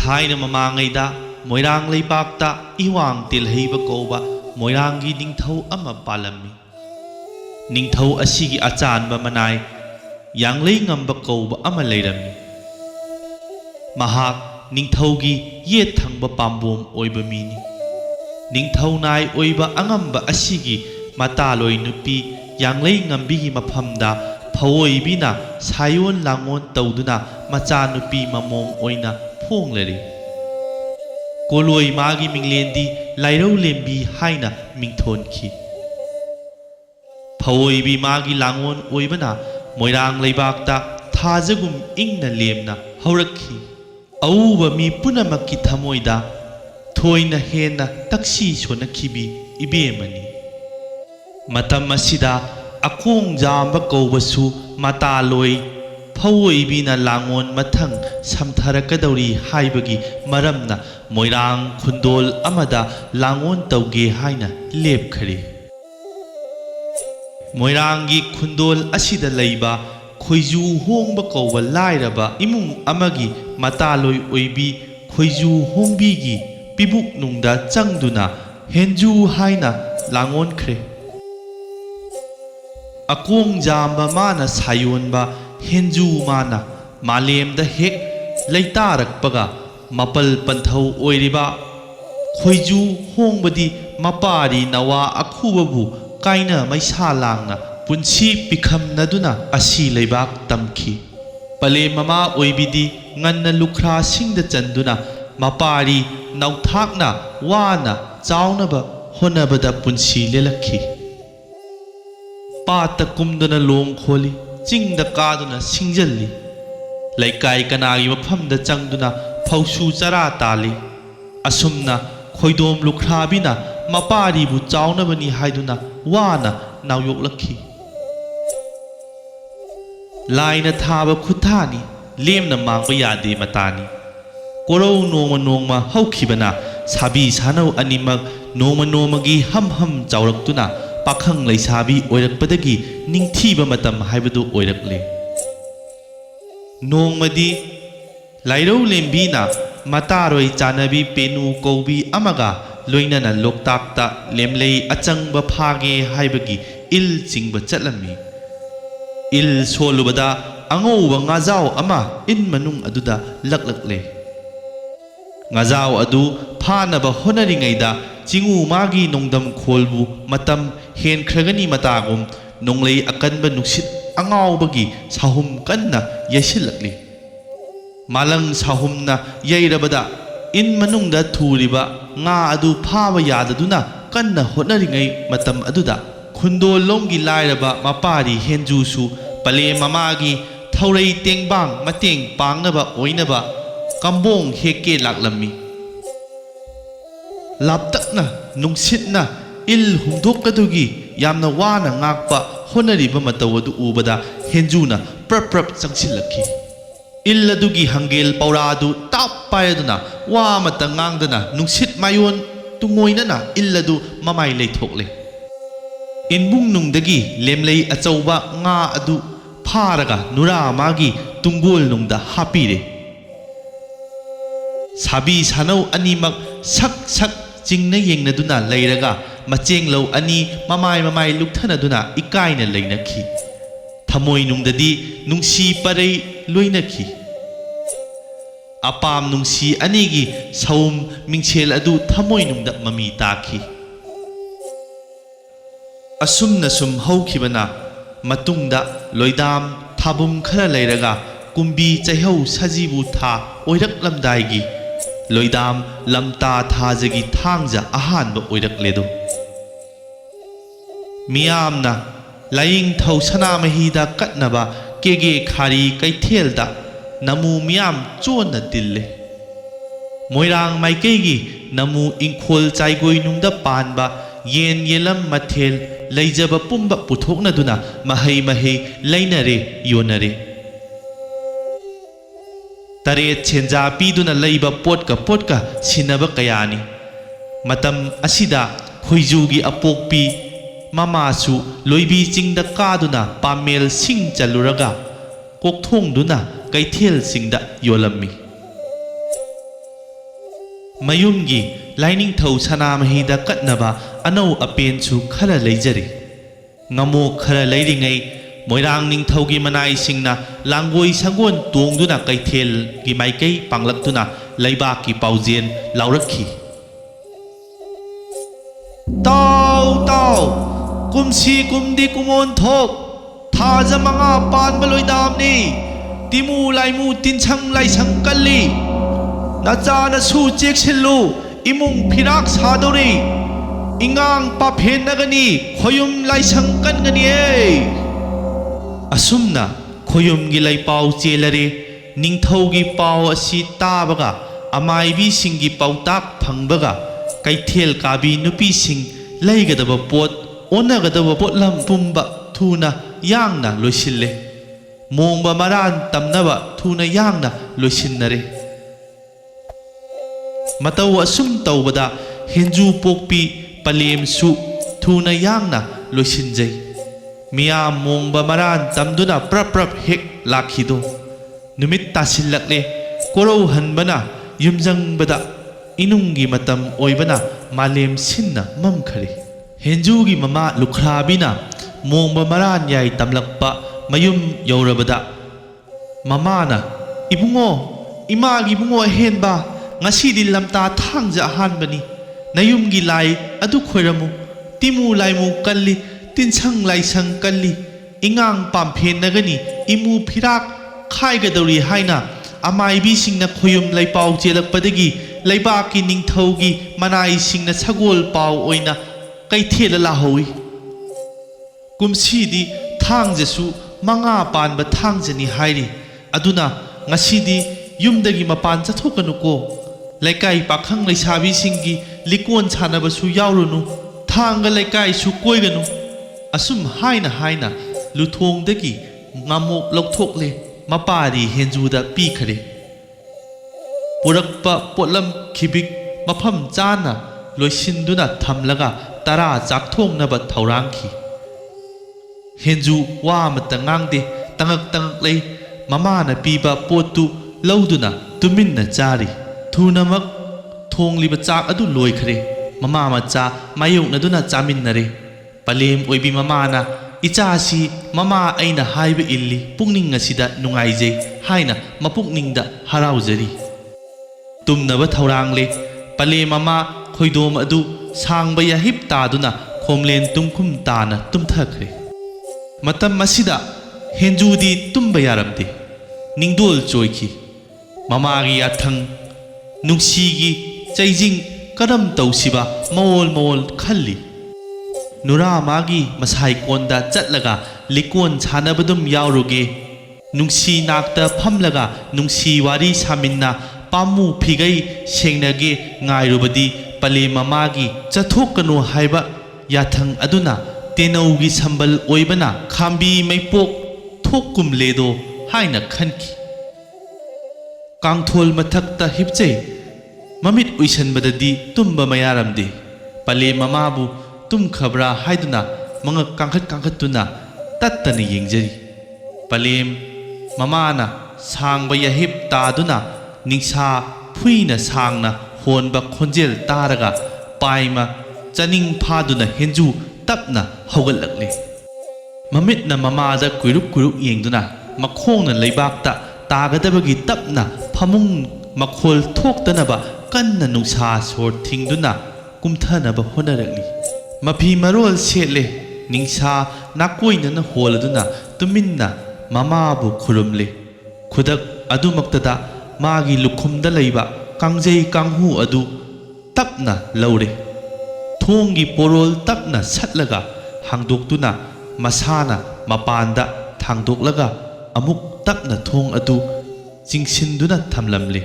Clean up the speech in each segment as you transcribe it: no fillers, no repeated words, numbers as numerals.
थायना ममांगैदा मोइरांग लेबाक्ता इवांग तिलहैब कौबा मोइरांगी निंगथौ अमा पालम्मी निंगथौ असिगी अचानबा मनाय यांगलै ngamba कौबा अमा लैरम्मी महाक निंगथौगी येत थंगबा पाम्बोम ओइबा मीनी निंगथौ नाय ओइबा अंगamba असिगी मातालोय नुपी यांगलै ngambigi मफमदा फवोइबिना सायोन लांगोन तौदुना मचा नुपी ममोम ओइना फोंगलरी कोलोई मागी मिंगलेंदी लाइरौ लेंबी हाइना मिंगथोनखी फवोइबी मागी लांगोन ओइबना मोइरांग लेबाक्ता थाजगुम इंगना लेमना हौरखी अऊबा मी पुनमक्की थमोइदा थोइना हेना तक्सी सोनखीबी इबेमनी मतम असिदा अकोंग जाम्बा कौबसु मातालोई फवोइबिना लांगोन मथंग समथरकदौरी हाइबगी मरमना मोइरांग खुंदोल अमदा लांगोन तौगे हाइना लेपखरी मोइरांगी खुंदोल असिदा लैबा खोइजू होंबा कौबा लाइरबा इमुंग अमगी मातालोई ओइबी खोइजू होंबीगी पिबुक नुंगदा चंगदुना हेंजू हाइना लांगोन खरे अकोंग जाम्बा माना सायोनबा हेंजू माना मालेमदा हेक लैतारकपगा मपल पंथौ ओइरिबा खोइजू होंबदी मपारी नवा अखुबबु काइना मैसा लांगना पुंसी पिखमनदुना असी लेबाक तमखी पले mama ओइबिदी ngana lukra singda chanduna mapari nauthakna wana chaunaba honabada punsi lelakhi pata kumduna long kholi chingda kaduna singjalli laikai kanagi mafamda changduna phausu chara tali asumna khoidom lukra bina mapari bu chaunabani haiduna wana nauyoklakhi laina thaba khuthani लेमना मांगबा यादे मतानी कोरौ नोमा नोमा हौखिबना साबी सानौ अनिमक नोमा नोमगी हम चाउरक्तुना पाखंग लैसाबी ओइरकपदगी निंगथीबा मतम हाइबदु ओइरकले नोंगमदी लाइरौ लेंबीना मतारोय चानबी पेनु कौबी अमगा लोइनना लोकताकता लेमलै अचंगबा फागे हाइबगी इल चिंगबा चलमी इल सोलुबदा अंगौबा ngaजाव अमा इन मनुंग अदुदा लकलकले ngaजाव अदु फानबा होनरिङैदा चिंगु मागी नोंदम खोलबु मतम हेनख्रगनी मतागुम नोंलै अकनबा नुक्सित अंगावबगी साहुम कन्ना यैसिलकली मालंग साहुमना यैरबदा इन मनुंगदा थुरिबा nga अदु फाबा याददुना कन्ना होनरिङै मतम अदुदा खुंदोलोंगी लाइरबा मपारी हेंजुसु पले ममागी थौरै तेंबांग मतेंग पांगनबा ओइनबा कंबोंग हेके लाकलम्मी लापतकना नुंगसितना इल हुंदोकदुगी यामना वाना ngakpa honariba matawadu ubada henjuna prap changsilakhi इल अदुगी हंगेल पौरादु ताप पायदुना वा मता ngangdana nungsit mayon tungoinana इल अदु ममाई लेथोकले इनबुंग नुंगदगी लेमलै अचौबा nga अदु फारगा नुरा मागी तुंगोल नुंगदा हापीरे साबी सानौ अनिमक सक सक चिंगना येंगनदुना लैरगा मचेंगलौ अनि ममाई लुक्थनदुना इकाइना लैनखी थमोय नुंगददी नुंसी परै लोइनखी अपाम नुंसी अनिगी सौम मिंगसेल अदु थमोय नुंगदा ममी ताखी असुमना सुम हौखिबना मतुंगदा लोइदाम थाबुम खरा लैरगा कुंबी चैहौ सजीबु था ओइरकलमदाइगी लोइदाम लमता थाजगी थांगजा अहानबा ओइरकलेदो मियामना लाइंग थौ सनामहीदा कटनबा केगे खारी कैथेलदा नमु मियाम चोन तिल्ले मोइरांग माइकेगी नमु इंखोल चाइगोई नुंगदा पानबा येन येलम मथेल लैजब पुंब पुथोकनदुना महै महै लैनरे योनरे तरे छेंजा पीदुना लैबा पोटका सिनबा कयानी मतम असिदा खोइजूगी अपोकपी ममासु लोइबी चिंगदा कादुना पामेल सिंग चलुरगा कोकथोंदुना कैथेल सिंगदा योलम्मी ꯃꯌꯨꯝꯒꯤ ꯂꯥꯏꯅꯤꯡꯊꯧ ꯁꯅꯥꯃꯍꯤꯗ ꯀꯠꯅꯕ ꯑꯅꯧ ꯑꯄꯦꯟꯁꯨ ꯈꯔ ꯂꯩꯖꯔꯤ ꯉꯃꯣꯛ ꯈꯔ ꯂꯩꯔꯤꯉꯩ ꯃꯣꯏꯔꯥꯡ ꯅꯤꯡꯊꯧꯒꯤ ꯃꯅꯥꯏꯁꯤꯡꯅ ꯂꯥꯡꯒꯣꯏ ꯁꯪꯒꯣꯜ ꯇꯣꯡꯗꯨꯅ ꯀꯩꯊꯦꯜꯒꯤ ꯃꯥꯏꯀꯩ ꯄꯥꯡꯂꯛꯇꯨꯅ ꯂꯩꯕꯥꯛꯀꯤ ꯄꯥꯎꯖꯦꯜ ꯂꯥꯎꯔꯛꯈꯤ ꯇꯥꯎ ꯇꯥꯎ ꯀꯨꯝꯁꯤ ꯀꯨꯝꯗꯤ ꯀꯨꯃꯣꯟ ꯊꯣꯛ ꯊꯥꯖ ꯃꯉꯥ ꯄꯥꯟꯕ ꯂꯣꯏꯗꯥꯝꯅꯤ ꯇꯤꯃꯨ ꯂꯥꯏꯃꯨ ꯇꯤꯟꯁꯪ ꯂꯥꯏꯁꯪ ꯀꯜꯂꯤ ꯅꯆꯥꯅꯁꯨ ꯆꯦꯛꯁꯤꯜꯂꯨ ꯏꯃꯨꯡ ꯐꯤꯔꯥꯛ ꯁꯥꯗꯧꯔꯤ ꯏꯉꯥꯡ ꯄꯥꯐꯦꯟꯅꯒꯅꯤ ꯈꯣꯌꯨꯝ ꯂꯥꯏꯁꯪ ꯀꯟꯒꯅꯤꯌꯦ ꯑꯁꯨꯝꯅ ꯈꯣꯌꯨꯝꯒꯤ ꯂꯩꯄꯥꯎ ꯆꯦꯜꯂꯔꯦ ꯅꯤꯡꯊꯧꯒꯤ ꯄꯥꯎ ꯑꯁꯤ ꯇꯥꯕꯒ ꯑꯃꯥꯏꯕꯤꯁꯤꯡꯒꯤ ꯄꯥꯎꯇꯥꯛ ꯐꯪꯕꯒ ꯀꯩꯊꯦꯜ ꯀꯥꯕꯤ ꯅꯨꯄꯤꯁꯤꯡ ꯂꯩꯒꯗꯕ ꯄꯣꯠ ꯑꯣꯟꯅꯒꯗꯕ ꯄꯣꯠꯂꯝ ꯄꯨꯝꯕ ꯊꯨꯅ ꯌꯥꯡꯅ ꯂꯣꯏꯁꯤꯜꯂꯦ ꯃꯣꯡꯕ ꯃꯔꯥꯟ ꯇꯝꯅꯕ ꯊꯨꯅ ꯌꯥꯡꯅ ꯂꯣꯏꯁꯤꯟꯅꯔꯦ ꯃꯇꯧ ꯑꯁꯨꯝ ꯇꯧꯕꯗ ꯍꯦꯟꯖꯨ ꯄꯣꯛꯄꯤ ꯄꯂꯦꯝꯁꯨ ꯊꯨꯅ ꯌꯥꯡꯅ ꯂꯣꯏꯁꯤꯟꯖꯩ ꯃꯤꯌꯥꯝ ꯃꯣꯡꯕ ꯃꯔꯥꯟ ꯇꯝꯗꯨꯅ ꯄ꯭ꯔꯞ ꯍꯦꯛ ꯂꯥꯛꯈꯤꯗꯣ ꯅꯨꯃꯤꯠ ꯇꯥꯁꯤꯜꯂꯛꯂꯦ ꯀꯣꯔꯧ ꯍꯟꯕꯅ ꯌꯨꯝꯖꯪꯕꯗ ꯏꯅꯨꯡꯒꯤ ꯃꯇꯝ ꯑꯣꯏꯕꯅ ꯃꯥꯂꯦꯝ ꯁꯤꯟꯅ ꯃꯝꯈꯔꯦ ꯍꯦꯟꯖꯨꯒꯤ ꯃꯃꯥ ꯂꯨꯈ꯭ꯔꯥꯕꯤꯅ ꯃꯣꯡꯕ ꯃꯔꯥꯟ ꯌꯥꯏ ꯇꯝꯂꯛꯄ ꯃꯌꯨꯝ ꯌꯧꯔꯕꯗ ꯃꯃꯥꯅ ꯏꯕꯨꯡꯉꯣ ꯏꯃꯥꯒꯤ ꯏꯕꯨꯡꯉꯣ ꯑꯍꯦꯟꯕ ꯉꯁꯤꯗꯤ ꯂꯝꯇꯥ ꯊꯥꯡꯖ ꯑꯍꯥꯟꯕꯅꯤ ꯅꯌꯨꯝꯒꯤ ꯂꯥꯏ ꯑꯗꯨ ꯈꯣꯏꯔꯝꯃꯨ ꯇꯤꯃꯨ ꯂꯥꯏꯃꯨ ꯀꯜꯂꯤ ꯇꯤꯟꯁꯪ ꯂꯥꯏꯁꯪ ꯀꯜꯂꯤ ꯏꯉꯥꯡ ꯄꯥꯝꯐꯦꯟꯅꯒꯅꯤ ꯏꯃꯨ ꯐꯤꯔꯥꯛ ꯈꯥꯏꯒꯗꯧꯔꯤ ꯍꯥꯏꯅ ꯑꯃꯥꯏꯕꯤꯁꯤꯡꯅ ꯈꯣꯌꯨꯝ ꯂꯩꯄꯥꯎ ꯆꯦꯜꯂꯛꯄꯗꯒꯤ ꯂꯩꯕꯥꯛꯀꯤ ꯅꯤꯡꯊꯧꯒꯤ ꯃꯅꯥꯏꯁꯤꯡꯅ ꯁꯒꯣꯜ ꯄꯥꯎ ꯑꯣꯏꯅ ꯀꯩꯊꯦꯜꯗ ꯂꯥꯛꯍꯧꯏ ꯀꯨꯝꯁꯤꯗꯤ ꯊꯥꯡꯖꯁꯨ ꯃꯉꯥ ꯄꯥꯟꯕ ꯊꯥꯡꯖꯅꯤ ꯍꯥꯏꯔꯤ ꯑꯗꯨꯅ ꯉꯁꯤꯗꯤ ꯌꯨꯝꯗꯒꯤ ꯃꯄꯥꯟ ꯆꯠꯊꯣꯛꯀꯅꯨꯀꯣ ꯂꯩꯀꯥꯏ ꯄꯥꯈꯪ ꯂꯩꯁꯥꯕꯤꯁꯤꯡꯒꯤ ꯂꯤꯀꯣꯟ ꯁꯥꯟꯅꯕꯁꯨ ꯌꯥꯎꯔꯨꯅꯨ ꯊꯥꯡꯒ ꯂꯩꯀꯥꯏꯁꯨ ꯀꯣꯏꯒꯅꯨ ꯑꯁꯨꯝ ꯍꯥꯏꯅ ꯂꯨꯊꯣꯡꯗꯒꯤ ꯉꯥꯃꯣꯛ ꯂꯧꯊꯣꯛꯂꯦ ꯃꯄꯥꯗꯤ ꯍꯦꯟꯖꯨꯗ ꯄꯤꯈꯔꯦ ꯄꯨꯔꯛꯄ ꯄꯣꯠꯂꯝ ꯈꯤꯕꯤꯛ ꯃꯐꯝ ꯆꯥꯅ ꯂꯣꯏꯁꯤꯟꯗꯨꯅ ꯊꯝꯂꯒ ꯇꯔꯥ ꯆꯥꯛꯊꯣꯡꯅꯕ ꯊꯧꯔꯥꯡꯈꯤ ꯍꯦꯟꯖꯨ ꯋꯥ ꯑꯃꯠꯇ ꯉꯥꯡꯗꯦ ꯇꯉꯛ ꯂꯩ ꯃꯃꯥꯅ ꯄꯤꯕ ꯄꯣꯠꯇꯨ ꯂꯧꯗꯨꯅ ꯇꯨꯃꯤꯟꯅ ꯆꯥꯔꯤ ꯊꯨꯅꯃꯛ ꯊꯣꯡꯂꯤꯕ ꯆꯥꯛ ꯑꯗꯨ ꯂꯣꯏꯈ꯭ꯔꯦ ꯃꯃꯥ ꯃꯆꯥ ꯃꯥꯌꯣꯛꯅꯗꯨꯅ ꯆꯥꯃꯤꯟꯅꯔꯦ ꯄꯂꯦꯝ ꯑꯣꯏꯕꯤ ꯃꯃꯥꯅ ꯏꯆꯥꯁꯤ ꯃꯃꯥ ꯑꯩꯅ ꯍꯥꯏꯕ ꯏꯜꯂꯤ ꯄꯨꯛꯅꯤꯡ ꯑꯁꯤꯗ ꯅꯨꯡꯉꯥꯏꯖꯩ ꯍꯥꯏꯅ ꯃꯄꯨꯛꯅꯤꯡꯗ ꯍꯔꯥꯎꯖꯔꯤ ꯇꯨꯝꯅꯕ ꯊꯧꯔꯥꯡꯂꯦ ꯄꯂꯦꯝ ꯃꯃꯥ ꯈꯣꯏꯗꯣꯝ ꯑꯗꯨ ꯁꯥꯡꯕ ꯌꯥꯍꯤꯞ ꯇꯥꯗꯨꯅ ꯈꯣꯝꯂꯦꯟ ꯇꯨꯝꯈꯨꯝ ꯇꯥꯅ ꯇꯨꯝꯊꯈ꯭ꯔꯦ ꯃꯇꯝ ꯑꯁꯤꯗ ꯍꯦꯟꯖꯨꯗꯤ ꯇꯨꯝꯕ ꯌꯥꯔꯝꯗꯦ ꯅꯤꯡꯗꯣꯜ ꯆꯣꯏꯈꯤ ꯃꯃꯥꯒꯤ ꯌꯥꯊꯪ ꯅꯨꯡꯁꯤꯒꯤ ꯆꯩꯖꯤꯡ ꯀꯔꯝ ꯇꯧꯁꯤꯕ ꯃꯑꯣꯜ ꯈꯜꯂꯤ ꯅꯨꯔꯥ ꯃꯥꯒꯤ ꯃꯁꯥꯏꯀꯣꯟꯗ ꯆꯠꯂꯒ ꯂꯤꯀꯣꯟ ꯁꯥꯟꯅꯕꯗꯨꯝ ꯌꯥꯎꯔꯨꯒꯦ ꯅꯨꯡꯁꯤ ꯅꯥꯛꯇ ꯐꯝꯂꯒ ꯅꯨꯡꯁꯤ ꯋꯥꯔꯤ ꯁꯥꯃꯤꯟꯅ ꯄꯥꯝꯃꯨ ꯐꯤꯒꯩ ꯁꯦꯡꯅꯒꯦ ꯉꯥꯏꯔꯨꯕꯗꯤ ꯄꯂꯦꯝ ꯃꯃꯥꯒꯤ ꯆꯠꯊꯣꯛꯀꯅꯨ ꯍꯥꯏꯕ ꯌꯥꯊꯪ ꯑꯗꯨꯅ ꯇꯦꯅꯧꯒꯤ ꯁꯝꯕꯜ ꯑꯣꯏꯕꯅ ꯈꯥꯝꯕꯤ ꯃꯩꯄꯣꯛ ꯊꯣꯛꯀꯨꯝꯂꯦꯗꯣ ꯍꯥꯏꯅ ꯈꯟꯈꯤ ꯀꯥꯡꯊꯣꯜ ꯃꯊꯛꯇ ꯍꯤꯞꯆꯩ ꯃꯃꯤꯠ ꯎꯏꯁꯟꯕꯗꯗꯤ ꯇꯨꯝꯕ ꯃꯌꯥꯔꯝꯗꯦ ꯄꯂꯦꯝ ꯃꯃꯥꯕꯨ ꯇꯨꯝꯈꯕ꯭ꯔꯥ ꯍꯥꯏꯗꯨꯅ ꯃꯉꯛ ꯀꯥꯡꯈꯠꯇꯨꯅ ꯇꯠꯇꯅ ꯌꯦꯡꯖꯔꯤ ꯄꯂꯦꯝ ꯃꯃꯥꯅ ꯁꯥꯡꯕ ꯌꯥꯍꯤꯞ ꯇꯥꯗꯨꯅ ꯅꯤꯡꯁꯥ ꯐꯨꯏꯅ ꯁꯥꯡꯅ ꯍꯣꯟꯕ ꯈꯣꯟꯖꯦꯜ ꯇꯥꯔꯒ ꯄꯥꯏꯃ ꯆꯅꯤꯡ ꯐꯥꯗꯨꯅ ꯍꯦꯟꯖꯨ ꯇꯞꯅ ꯍꯧꯒꯠꯂꯛꯂꯦ ꯃꯃꯤꯠꯅ ꯃꯃꯥꯗ ꯀꯨꯏꯔꯨꯛ ꯌꯦꯡꯗꯨꯅ ꯃꯈꯣꯡꯅ ꯂꯩꯕꯥꯛꯇ ꯇꯥꯒꯗꯕꯒꯤ ꯇꯞꯅ ꯐꯃꯨꯡ ꯃꯈꯣꯜ ꯊꯣꯛꯇꯅꯕ ꯀꯟꯅ ꯅꯨꯡꯁꯥ ꯁꯣꯔ ꯊꯤꯡꯗꯨꯅ ꯀꯨꯝꯊꯅꯕ ꯍꯣꯠꯅꯔꯛꯂꯤ ꯃꯐꯤ ꯃꯔꯣꯜ ꯁꯦꯠꯂꯦ ꯅꯤꯡꯁꯥ ꯅꯥꯀꯣꯏꯅꯅ ꯍꯣꯜꯂꯗꯨꯅ ꯇꯨꯃꯤꯟꯅ ꯃꯃꯥꯕꯨ ꯈꯨꯔꯨꯝꯂꯦ ꯈꯨꯗꯛ ꯑꯗꯨꯃꯛꯇꯗ ꯃꯥꯒꯤ ꯂꯨꯈꯨꯝꯗ ꯂꯩꯕ ꯀꯥꯡꯖꯩ ꯀꯥꯡꯍꯨ ꯑꯗꯨ ꯇꯞꯅ ꯂꯧꯔꯦ ꯊꯣꯡꯒꯤ ꯄꯣꯔꯣꯜ ꯇꯞꯅ ꯁꯠꯂꯒ ꯍꯥꯡꯗꯣꯛꯇꯨꯅ ꯃꯁꯥꯅ ꯃꯄꯥꯟꯗ ꯊꯥꯡꯗꯣꯛꯂꯒ ꯑꯃꯨꯛ ꯇꯞꯅ ꯊꯣꯡ ꯑꯗꯨ ꯆꯤꯡꯁꯤꯟꯗꯨꯅ ꯊꯝꯂꯝꯂꯦ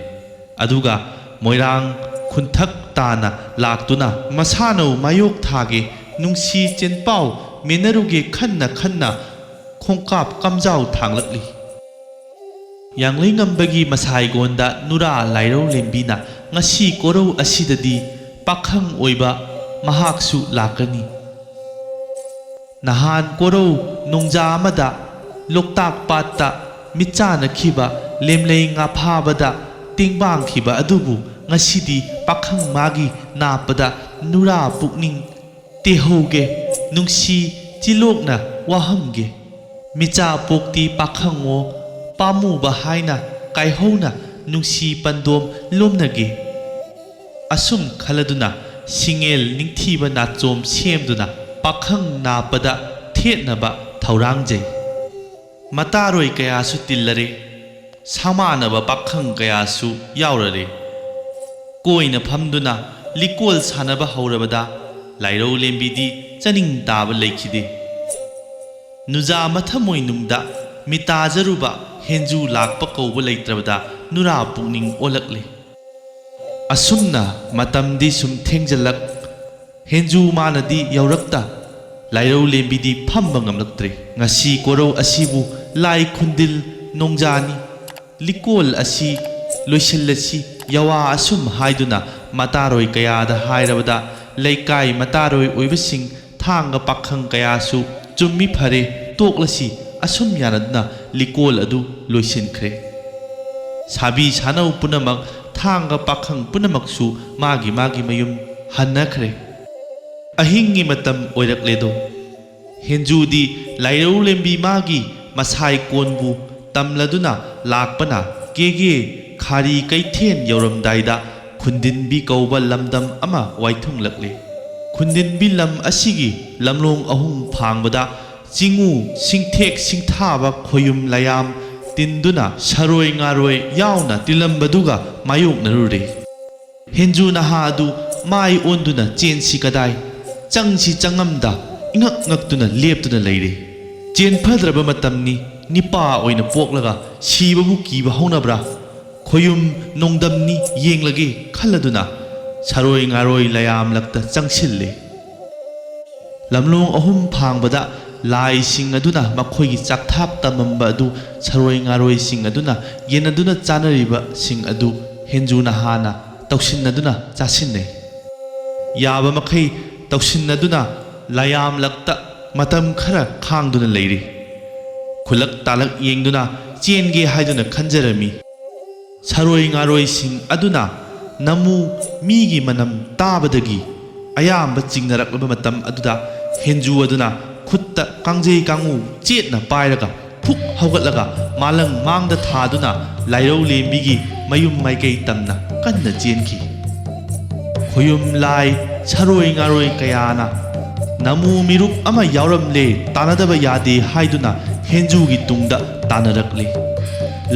ꯑꯗꯨꯒ ꯃꯣꯏꯔꯥꯡ ꯈꯨꯟꯊꯛ ꯇꯥꯅ ꯂꯥꯛꯇꯨꯅ ꯃꯁꯥꯅꯧ ꯃꯥꯌꯣꯛ ꯊꯥꯒꯦ ꯅꯨꯡꯁꯤ ꯆꯦꯟꯄꯥꯎ ꯃꯦꯟꯅꯔꯨꯒꯦ ꯈꯟꯅ ꯈꯣꯡꯀꯥꯞ ꯀꯝꯖꯥꯎ ꯊꯥꯡꯂꯛꯂꯤ ꯌꯥꯡꯂꯩꯉꯝꯕꯒꯤ ꯃꯁꯥꯏꯒꯣꯟꯗ ꯅꯨꯔꯥ ꯂꯥꯏꯔꯧ ꯂꯦꯝꯕꯤꯅ ꯉꯁꯤ ꯀꯣꯔꯧ ꯑꯁꯤꯗꯗꯤ ꯄꯥꯈꯪ ꯑꯣꯏꯕ ꯃꯍꯥꯛꯁꯨ ꯂꯥꯛꯀꯅꯤ ꯅꯍꯥꯟ ꯀꯣꯔꯧ ꯅꯣꯡꯖꯥ ꯑꯃꯗ ꯂꯣꯛꯇꯥꯛ ꯄꯥꯠꯇ ꯃꯤꯠꯆꯥꯅꯈꯤꯕ ꯂꯦꯝꯂꯩ ꯉꯥ ꯐꯥꯕꯗ ꯇꯦꯡꯕꯥꯡꯈꯤꯕ ꯑꯗꯨꯕꯨ ngasi pakhang magi napada nura pukning tehouge nungsi chilokna wahamge micha pokti pakhango pamu bahaina kaihona nungsi pandom lomnage asum khaladuna singel ningthiba nachom semduna pakhang napada thetnaba thaurangjai mataroi kayasu tillare samanaba pakhang kayasu yaurare koina phamduna likol sanaba haurabada lairau lembidi chaning taba leikhide nuja mathamoi nungda mitajaruba henju lakpa kauba leitrabada nura pukning olakle asumna matamdi sum thengjalak henju manadi yaurakta lairau lembidi phamba ngamlaktre ngasi korau asibu lai khundil nongjani likol asi loisellasi yawa asum haiduna mataroi kayada hairabada leikai mataroi oibasing thanga pakhang kayasu chummi phare toklasi asum yanadna likol adu loisinkhre sabi sanau punamak thanga pakhang punamaksu magi mayum hannakhre ahingi matam oirakledo henjudi lairau lembi magi masai konbu tamladuna lakpana kege khari kaithen yoramdaida khundinbi kauba lamdam ama waithunglakle khundinbi lam asigi lamlong ahum phangbada jingu singthek singthaba khoyum layam tinduna saroi ngaroi yauna tilambaduga mayoknarure henju naha adu mai onduna chensi kadai changsi changamda ingak ngaktuna leptuna leire chen phadraba matamni nipa oina poklaga sibabu kiba haunabra khoyum nongdamni yenglage khaladuna saroi ngaroi layam lakta changsille lamlong ahum phangbada lai sing aduna makhoigi chakthap tamamba adu saroi ngaroi sing aduna yenaduna chanariba sing adu henjuna hana tawsinnaduna chasinne yaba makhai tawsinnaduna layam lakta matam khara khangduna leiri khulak talak yengduna chenge haiduna khanjarami saroi ngaroi sing aduna namu migi manam tabadagi ayamba chingnarakba matam aduda henju aduna khutta kangjei kangu chetna pairaga phuk haugatlaga malang mangda thaduna lairau lembigi mayum maikei tamna kanna chenki khoyum lai saroi ngaroi kayana namu mirup ama yauramle tanadaba yade haiduna henju gi tungda tanarakle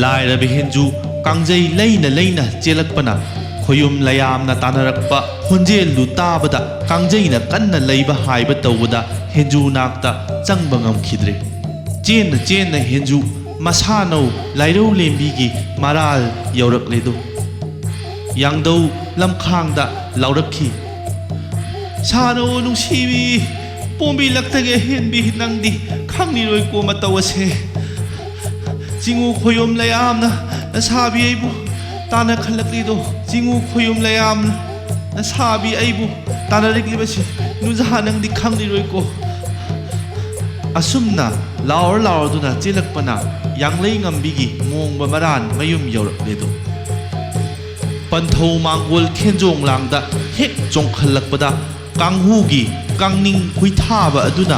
lairabe henju kangjei leina chelakpana khoyum layamna tanarakpa honjelu tabada kangjeina kanna leiba haiba tawada henju nakta changba ngamkhidre chen henju masanau lairau lembigi maral yaurakledo yangdau lamkhangda laurakhi sano nungsibi pombi laktage henbi nangdi khangniroi ko matawase jingu khoyum layamna nasabi aibu tana khalaklido jingu khoyum layamna nasabi aibu tana riklibasi nuja nangdi khangniroi ko asumna laur duna chelakpana yanglei ngambigi mongba maran mayum yaurakledo panthau mangol khenjong langda hek chongkhalakpada kanghugi kangning huithaba aduna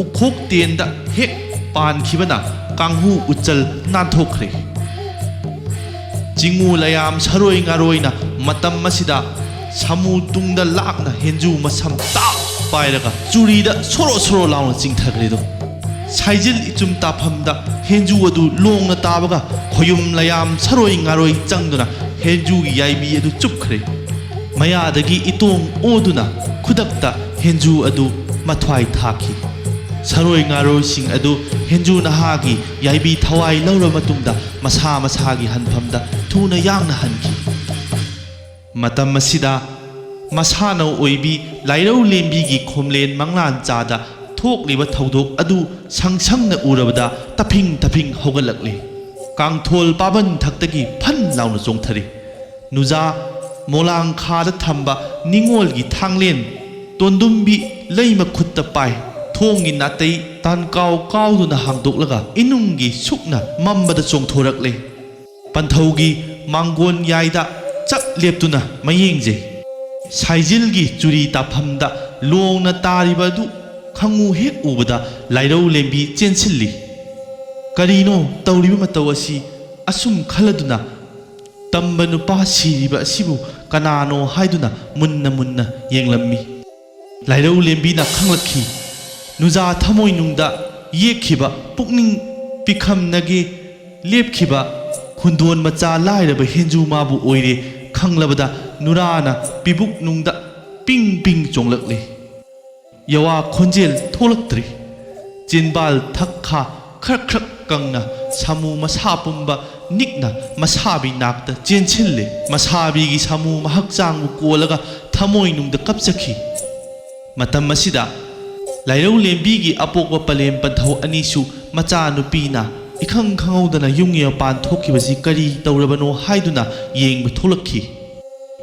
ukhok tenda hek pankhibana kanghu uchal nanthokre jingu layam saroi ngaroina matam masida samu tungda lakna henju masam ta pairaga churida soro launa chingthakredo saijil ichum taphamda henju adu longna tabaga khoyum layam saroi ngaroi changduna henju gi yaibi adu chupkhre mayadagi itong oduna khudakta henju adu mathwai thaki saroi ngaroi sing adu henju nahagi yaibi thawai laura matungda masagi hanphamda thuna yangna hanki matam masida masanau oibi lairau lembi gi khomlen manglan chada thokliba thodok adu sangsangna urabada taping hogalakle kangthol paban thaktagi phan launa chongthari nuja molang khada thamba ningol gi thanglen tondumbi leima khutta pai thongi natai tan kaw duna hangdoklaga inunggi sukna mambada chongthorakle panthaugi mangon yaida chak ꯂꯦꯞꯇꯨꯅ ꯃꯌꯦꯡꯖꯩ ꯁꯥꯏꯖꯤꯜꯒꯤ ꯆꯨꯔꯤ ꯇꯥꯐꯝꯗ ꯂꯣꯡꯅ ꯇꯥꯔꯤꯕ ꯑꯗꯨ ꯈꯪꯉꯨ ꯍꯦꯛ ꯎꯕꯗ ꯂꯥꯏꯔꯧ ꯂꯦꯝꯕꯤ ꯆꯦꯟꯁꯤꯜꯂꯤ ꯀꯔꯤꯅꯣ ꯇꯧꯔꯤꯕ ꯃꯇꯧ ꯑꯁꯤ ꯑꯁꯨꯝ ꯈꯜꯂꯗꯨꯅ ꯇꯝꯕ ꯅꯨꯄꯥ ꯁꯤꯔꯤꯕ ꯑꯁꯤꯕꯨ ꯀꯅꯥꯅꯣ ꯍꯥꯏꯗꯨꯅ ꯃꯨꯟꯅ ꯃꯨꯟꯅ ꯌꯦꯡꯂꯝꯃꯤ ꯂꯥꯏꯔꯧ ꯂꯦꯝꯕꯤꯅ ꯈꯪꯂꯛꯈꯤ ꯅꯨꯖꯥ ꯊꯃꯣꯏꯅꯨꯡꯗ ꯌꯦꯛꯈꯤꯕ ꯄꯨꯛꯅꯤꯡ ꯄꯤꯈꯝꯅꯒꯦ ꯂꯦꯞꯈꯤꯕ ꯈꯨꯟꯗꯣꯟ ꯃꯆꯥ ꯂꯥꯏꯔꯕ ꯍꯦꯟꯖꯨ ꯃꯥꯕꯨ ꯑꯣꯏꯔꯦ ꯈꯪꯂꯕꯗ ꯅꯨꯔꯥꯅ ꯄꯤꯕꯨꯛꯅꯨꯡꯗ ꯄꯤꯡ ꯄꯤꯡ ꯆꯣꯡꯂꯛꯂꯤ ꯌꯋꯥ ꯈꯣꯟꯖꯦꯜ ꯊꯣꯛꯂꯛꯇ꯭ꯔꯤ ꯆꯤꯟꯕꯥꯜ ꯊꯛꯈꯥ ꯈꯔ ꯈꯔ ꯀꯪꯅ ꯁꯥꯃꯨ ꯃꯁꯥ ꯄꯨꯝꯕ ꯅꯤꯛꯅ ꯃꯁꯥꯕꯤ ꯅꯥꯛꯇ ꯆꯦꯟꯁꯤꯜꯂꯤ ꯃꯁꯥꯕꯤꯒꯤ ꯁꯥꯃꯨ ꯍꯛꯆꯥꯡꯕꯨ ꯀꯣꯜꯂꯒ ꯊꯃꯣꯏꯅꯨꯡꯗ ꯀꯞꯆꯈꯤ ꯃꯇꯝ ꯑꯁꯤꯗ ꯂꯥꯏꯔꯧ ꯂꯦꯝꯕꯤꯒꯤ ꯑꯄꯣꯛꯄ ꯄꯂꯦꯝ ꯄꯟꯊꯧ ꯑꯅꯤꯁꯨ ꯃꯆꯥꯅꯨꯄꯤꯅ इखंग खंगौदना युंगे पान थोखिबसी करी तौरबनो हाइदुना येंग थोलक्खि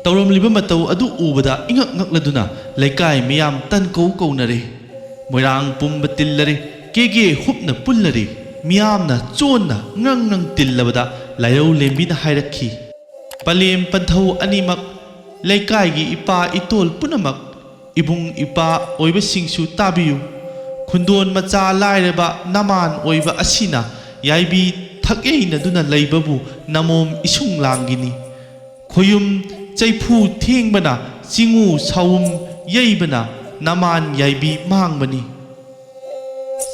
तौरमलिबा मतौ अदु उबदा इंगक ngakladuna laikai miyam tan kौ कौनरे Moirang पुंब तिल्लरे केगे हुपना पुल्लरे मियामना चोनना ngang ngang तिल्लबदा लायौ लेंबिना हाइरक्खि पलेम पंथौ अनिमक laikai gi ipa itol punamak ibung ipa oibasingsu tabiyu खुंदोन मचा लाइरबा नमान ओइबा असिना याइबी थकेइनदुना लैबबु नमोम इसुंग लांगिनी खोयुम चैफु थेंगबना चिंगु सावुम यैबना नमान याइबी मांगबनी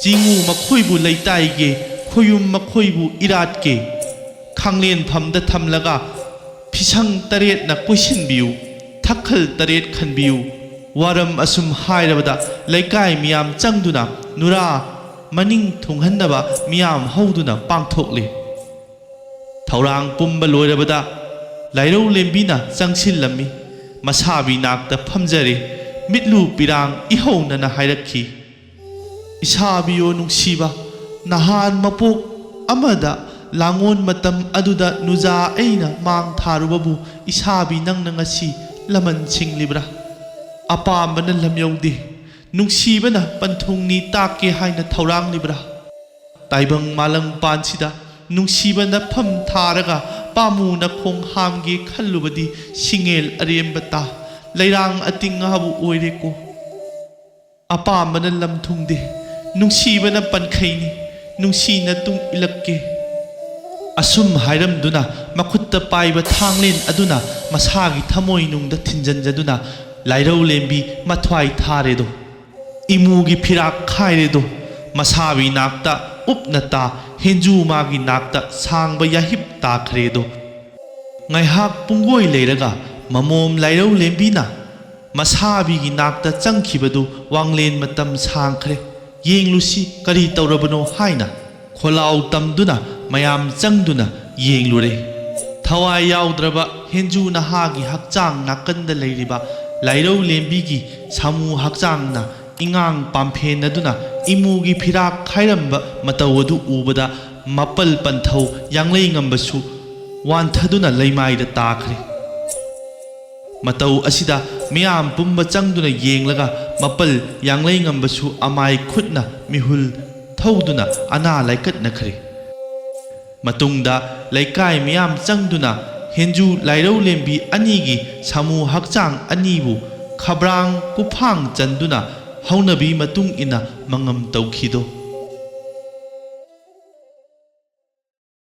चिंगु मखोइबु लैताइगे खोयुम मखोइबु इराटके खांगलेन फमदा थमलगा फिसंग तरेटना कोइसिनबियु थखल तरेट खनबियु warm assume हाइरबदा laikai miyam changduna nura maning thunghanaba miyam hauduna pangthokle thaurang pumba loirabada lairau lembina changsillammi masabi nakta phamjare mitlu pirang ihauna na hairakhi isabiyo nungsiba nahan mapok amada langon matam aduda nuja aina mang tharubabu isabi nangna ngasi laman singlibra apambana lamyaude नुंसीबना पंथुंगनी ताके हाइना थौरांग Libra ताइबंग मालंग पानसिदा नुंसीबना फम थारगा पामुना खोंग हामगे खल्लुबदी single अरेमबता लैरांग अतिंग हाबु ओइरेको अपामबना लमथुंगदे नुंसीबना पनखैनी नुंसीना तुंग इलक्के assume हाइरमदुना मखुत्ता पाइबा थांगलेन अदुना मसागी थमोइ नुंगदा थिंजनजदुना लाइरौ लेंबी मथ्वाइ थारेदो इमुगी फिराक खाइरेदो मसाबी नाकता उपनता हेंजू मागी नाकता सांगबा याहिब ताखरेदो ngaihak pungoi leiraga mamom lairau lembina masabi gi nakta changkhibadu wanglen matam sangkhre yenglusi kari taurabano haina kholau tamduna mayam changduna yenglure thawai yaudraba henju na hagi hakchang nakanda leiriba lairau lembi gi samu hakchang na इंगांग पाम्फेनदुना इमुगी फिराक खाइरंबा मतवदु उबदा मपल पंथौ यांगलै ngambasु वानथदुना लैमाइदा ताखरे मतौ असिदा मियाम पुंबा चंगदुना येंगलगा मपल यांगलै ngambasु अमाय खुदना मिहुल थौदुना अना लाइकत नखरे मतुंगदा लैकाय मियाम चंगदुना हेंजू लाइरौ लेंबी अनीगी सामू हकचांग अनीबु खब्रांग कुफांग चंदुना हौनबी मतुंग इना मंगम तौखिदो